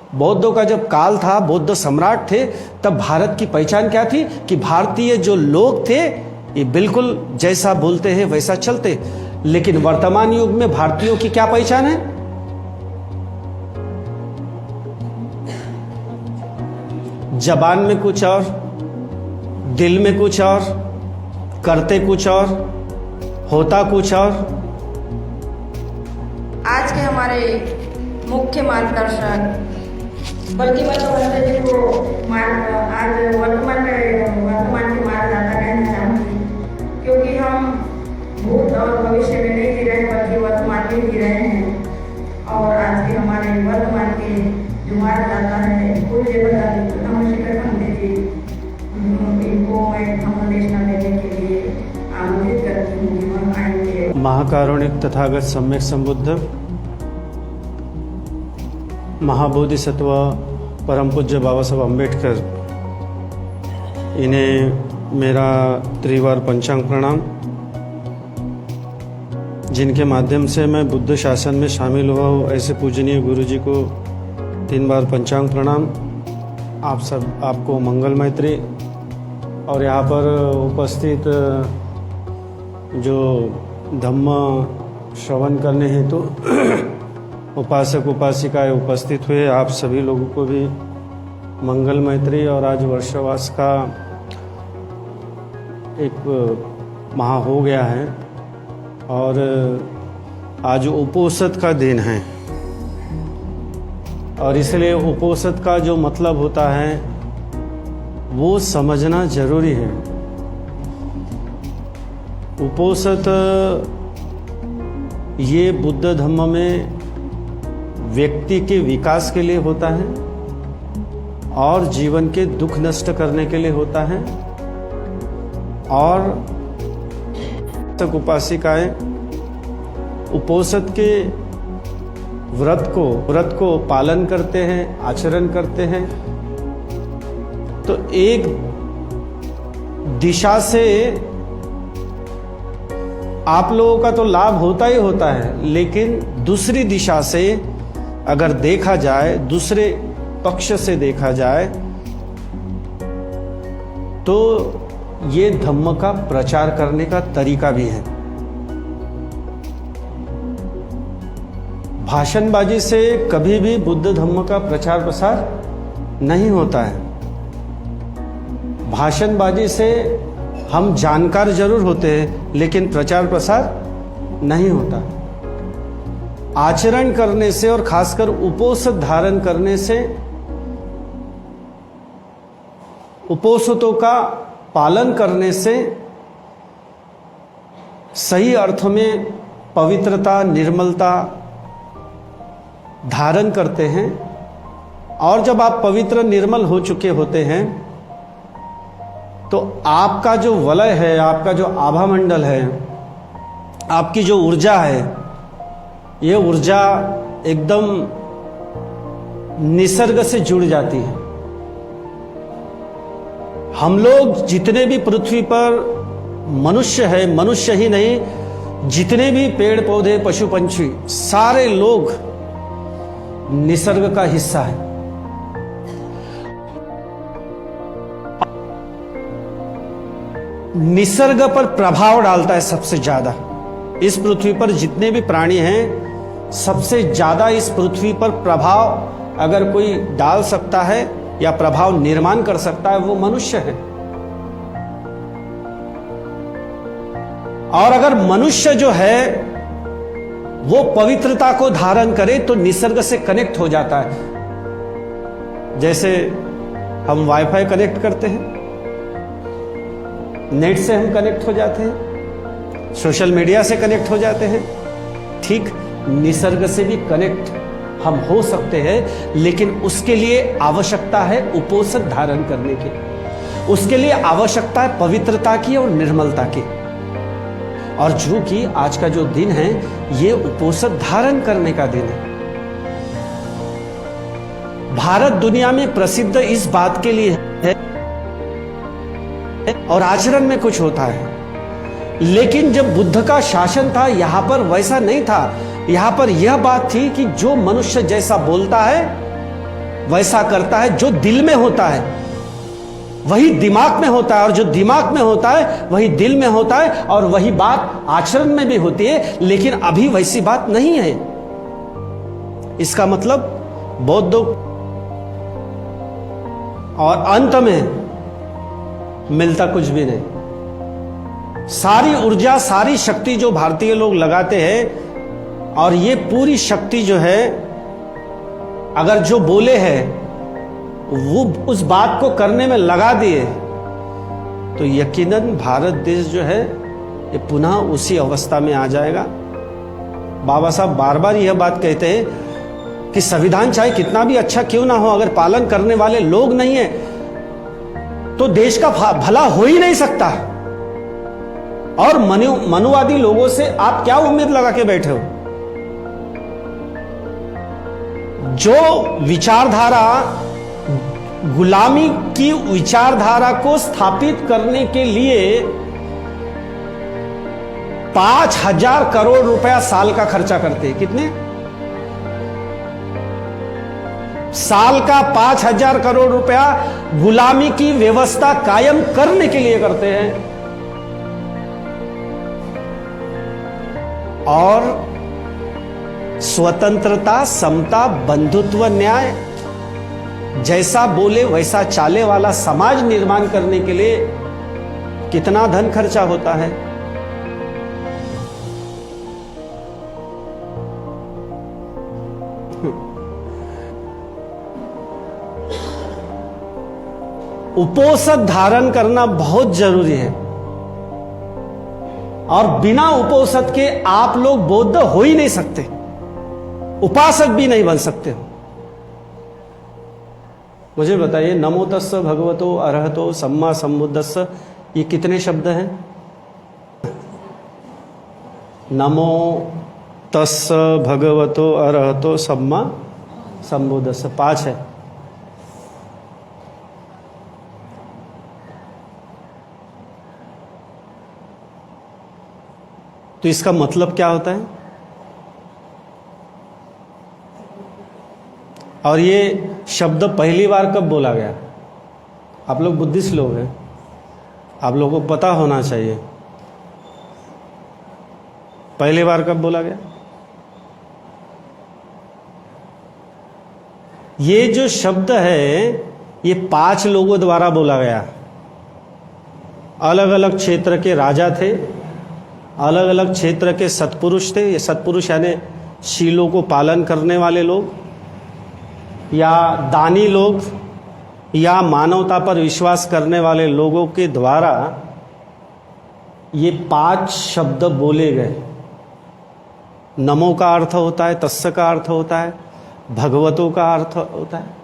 बौद्धों का जब काल था, बौद्ध सम्राट थे, तब भारत की पहचान क्या थी कि भारतीय जो लोग थे ये बिल्कुल जैसा बोलते हैं वैसा चलते। लेकिन वर्तमान युग में भारतीयों की क्या पहचान है? जबान में कुछ और, दिल में कुछ और, करते कुछ और, होता कुछ और। आज के हमारे मुख्य मार्गदर्शक बल्कि मतलब जी को आज वर्तमान के मार्गदर्शक कहना चाहूँगी, क्योंकि हम भूत और भविष्य में नहीं जी रहे बल्कि वर्तमान में जी रहे हैं। और आज के हमारे वर्तमान के जो मार्गदर्शक है पूज्य नमस्कार पंडित जी, इनको मैं संदेशना देने के लिए आमंत्रित करती हूँ। आएंगे महाकारुणिक तथागत सम्यक संबुद्ध महाबोधिसत्व परम पूज्य बाबा साहब अम्बेडकर, इन्हें मेरा त्रिवार पंचांग प्रणाम, जिनके माध्यम से मैं बुद्ध शासन में शामिल हुआ हूँ। ऐसे पूजनीय गुरु जी को 3 बार पंचांग प्रणाम। आपको मंगल मैत्री। और यहाँ पर उपस्थित जो धम्म श्रवण करने हेतु उपासक उपासिकाएं उपस्थित हुए, आप सभी लोगों को भी मंगल मैत्री। और आज वर्षवास का एक माह हो गया है और आज उपोषद का दिन है, और इसलिए उपोषद का जो मतलब होता है वो समझना जरूरी है। उपोषद ये बुद्ध धम्म में व्यक्ति के विकास के लिए होता है और जीवन के दुख नष्ट करने के लिए होता है। और उपासिकाएं उपोषद के व्रत को पालन करते हैं, आचरण करते हैं। तो एक दिशा से आप लोगों का तो लाभ होता ही होता है, लेकिन दूसरी दिशा से अगर देखा जाए, दूसरे पक्ष से देखा जाए, तो ये धम्म का प्रचार करने का तरीका भी है। भाषणबाजी से कभी भी बुद्ध धम्म का प्रचार प्रसार नहीं होता है। भाषणबाजी से हम जानकार जरूर होते हैं, लेकिन प्रचार प्रसार नहीं होता। आचरण करने से और खासकर उपोषद धारण करने से, उपोषदों का पालन करने से सही अर्थ में पवित्रता, निर्मलता धारण करते हैं। और जब आप पवित्र निर्मल हो चुके होते हैं तो आपका जो वलय है, आपका जो आभा मंडल है, आपकी जो ऊर्जा है, ये ऊर्जा एकदम निसर्ग से जुड़ जाती है। हम लोग जितने भी पृथ्वी पर मनुष्य है, मनुष्य ही नहीं, जितने भी पेड़ पौधे पशु पंछी, सारे लोग निसर्ग का हिस्सा है। निसर्ग पर प्रभाव डालता है सबसे ज्यादा। इस पृथ्वी पर जितने भी प्राणी हैं, सबसे ज्यादा इस पृथ्वी पर प्रभाव अगर कोई डाल सकता है या प्रभाव निर्माण कर सकता है, वो मनुष्य है। और अगर मनुष्य जो है वो पवित्रता को धारण करे तो निसर्ग से कनेक्ट हो जाता है। जैसे हम वाईफाई कनेक्ट करते हैं, नेट से हम कनेक्ट हो जाते हैं, सोशल मीडिया से कनेक्ट हो जाते हैं, ठीक निसर्ग से भी कनेक्ट हम हो सकते हैं। लेकिन उसके लिए आवश्यकता है उपोषद धारण करने की, उसके लिए आवश्यकता है पवित्रता की और निर्मलता की। और जो कि आज का जो दिन है ये उपोषद धारण करने का दिन है। भारत दुनिया में प्रसिद्ध इस बात के लिए है और आचरण में कुछ होता है। लेकिन जब बुद्ध का शासन था यहां पर वैसा नहीं था। यहां पर यह बात थी कि जो मनुष्य जैसा बोलता है वैसा करता है जो दिल में होता है, वही दिमाग में होता है, और जो दिमाग में होता है वही दिल में होता है, और वही बात आचरण में भी होती है। लेकिन अभी वैसी बात नहीं है। इसका मतलब बौद्ध और अंत में मिलता कुछ भी नहीं। सारी ऊर्जा, सारी शक्ति जो भारतीय लोग लगाते हैं, और ये पूरी शक्ति जो है, अगर जो बोले हैं वो उस बात को करने में लगा दिए, तो यकीनन भारत देश जो है ये पुनः उसी अवस्था में आ जाएगा। बाबा साहब बार बार यह बात कहते हैं कि संविधान चाहे कितना भी अच्छा क्यों ना हो, अगर पालन करने वाले लोग नहीं है तो देश का भला हो ही नहीं सकता। और मनुवादी लोगों से आप क्या उम्मीद लगा के बैठे हो? जो विचारधारा, गुलामी की विचारधारा को स्थापित करने के लिए 5,000 करोड़ रुपया साल का खर्चा करते हैं। कितने? साल का 5,000 करोड़ रुपया गुलामी की व्यवस्था कायम करने के लिए करते हैं। और स्वतंत्रता, समता, बंधुत्व, न्याय, जैसा बोले वैसा चाले वाला समाज निर्माण करने के लिए कितना धन खर्चा होता है। उपोषध धारण करना बहुत जरूरी है, और बिना उपोषध के आप लोग बौद्ध हो ही नहीं सकते, उपासक भी नहीं बन सकते हो। मुझे बताइए, नमो तस्स भगवतो अरहतो सम्मा संबुद्धस्स, ये कितने शब्द हैं? नमो तस्स भगवतो अरहतो सम्मा संबुद्धस्स, 5 है। तो इसका मतलब क्या होता है? और ये शब्द पहली बार कब बोला गया? आप लोग बुद्धिस्ट लोग हैं, आप लोगों को पता होना चाहिए पहली बार कब बोला गया। ये जो शब्द है ये 5 लोगों द्वारा बोला गया। अलग अलग क्षेत्र के राजा थे, अलग अलग क्षेत्र के सत्पुरुष थे। ये सत्पुरुष यानी शीलों को पालन करने वाले लोग, या दानी लोग, या मानवता पर विश्वास करने वाले लोगों के द्वारा ये 5 शब्द बोले गए। नमो का अर्थ होता है, तस्य का अर्थ होता है, भगवतो का अर्थ होता है।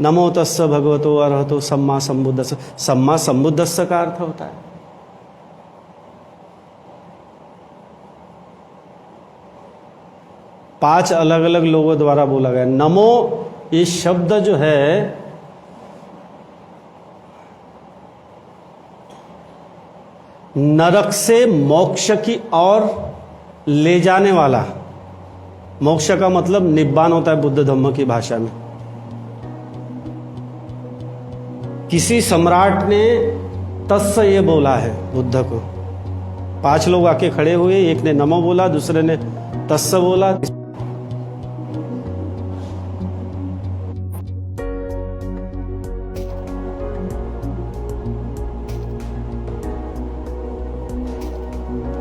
नमो तस्य भगवतो अरहतो सम्मा संबुद्धस्स, सम्मा संबुद्धस्स का अर्थ होता है। पांच अलग अलग लोगों द्वारा बोला गया। नमो ये शब्द जो है नरक से मोक्ष की ओर ले जाने वाला। मोक्ष का मतलब निब्बान होता है बुद्ध धम्म की भाषा में। किसी सम्राट ने तस्य ये बोला है बुद्ध को। 5 लोग आके खड़े हुए, एक ने नमो बोला, दूसरे ने तस्य बोला।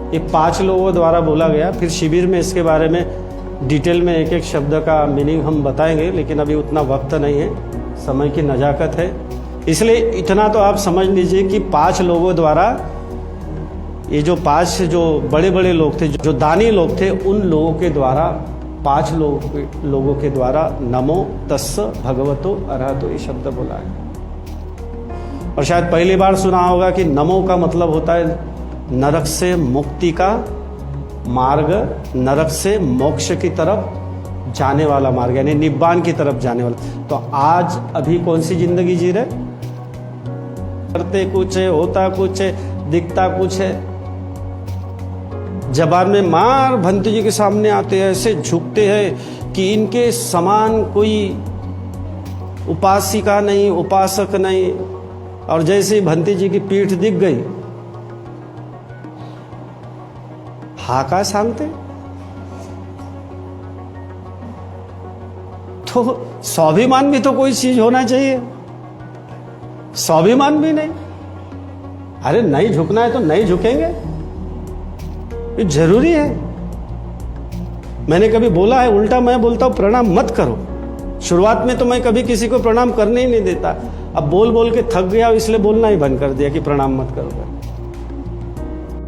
ये 5 लोगों द्वारा बोला गया। फिर शिविर में इसके बारे में डिटेल में एक एक शब्द का मीनिंग हम बताएंगे, लेकिन अभी उतना वक्त नहीं है, समय की नजाकत है। इसलिए इतना तो आप समझ लीजिए कि 5 लोगों द्वारा, ये जो 5 जो बड़े बड़े लोग थे, जो दानी लोग थे, उन लोगों के द्वारा 5 लोगों के द्वारा नमो तस्य भगवतो अरहतो ये शब्द बोला है। और शायद पहली बार सुना होगा कि नमो का मतलब होता है नरक से मुक्ति का मार्ग, नरक से मोक्ष की तरफ जाने वाला मार्ग, यानी निब्बान की तरफ जाने वाला। तो आज अभी कौन सी जिंदगी जी रहे? करते कुछ है, होता कुछ है, दिखता कुछ है। जबान में मार भंतु जी के सामने आते हैं, ऐसे झुकते हैं कि इनके समान कोई उपासिका नहीं, उपासक नहीं। और जैसे ही भंती जी की पीठ दिख गई, हाका सांगते। तो स्वाभिमान भी तो कोई चीज होना चाहिए, स्वाभिमान भी नहीं। अरे नहीं झुकना है तो नहीं झुकेंगे, ये जरूरी है। मैंने कभी बोला है, उल्टा मैं बोलता हूं प्रणाम मत करो। शुरुआत में तो मैं कभी किसी को प्रणाम करने ही नहीं देता, अब बोल बोल के थक गया, इसलिए बोलना ही बंद कर दिया कि प्रणाम मत करो।